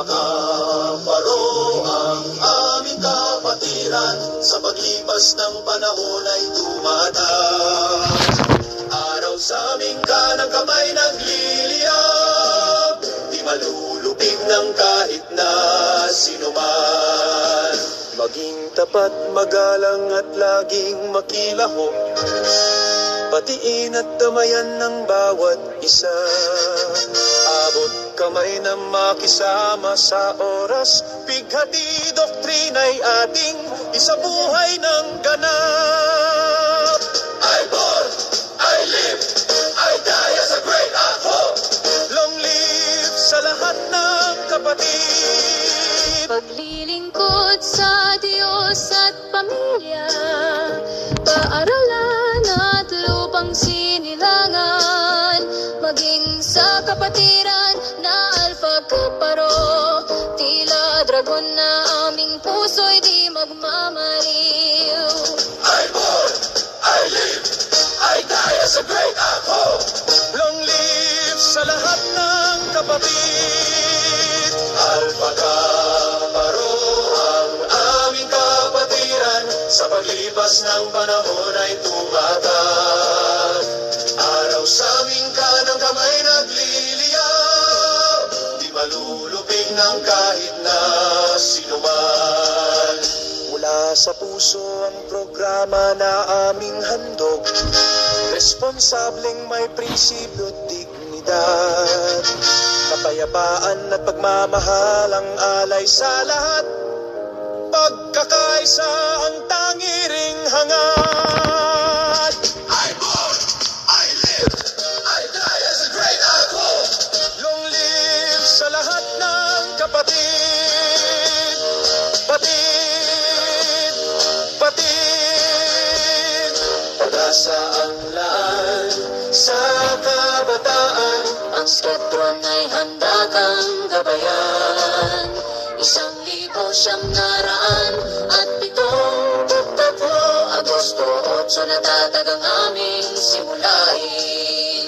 Alpaka-paro ang aming kapatiran, sa paglipas ng panahon ay tumatas. Araw sa aming kanang kamay nagliliyab, di malulupig ng kahit na sinuman. Maging tapat, magalang at laging makilahok, batiin at damayan ng bawat isa. Abot kamay na makisama sa oras, bighati doktrina'y ating isabuhay ng ganap. I born, I live, I die as a great hope. Long live sa lahat ng kapatid. Paglilingkod sa Diyos at pamilya, paaralan at lupang sinilangan, maging sa kapatiran na alpaka-paro, tila dragon na aming puso'y di magmamaliw. I born, I live, I die as a great hope. Long live sa lahat ng kapatid. Alpaka-paro ang aming kapatiran, sa paglipas ng panahon ay tumatas. Araw sa aming kanang kamay nagliliyab, di malulupig ng kahit na sinuman. Mula sa puso ang programa na aming handog, responsableng may prinsipyo at dignidad, kapayapaan at pagmamahal ang alay sa lahat, pagkakaisa ang tangiring hangad. I born, I live, I die as a great hope. Long live sa lahat ng kapatid. Batid, batid, pag-asa ang laan sa kabataan, Ang sketron ay handa kang gabayan. 1,900 at 7 Agosto 8 natatag ang aming simulain.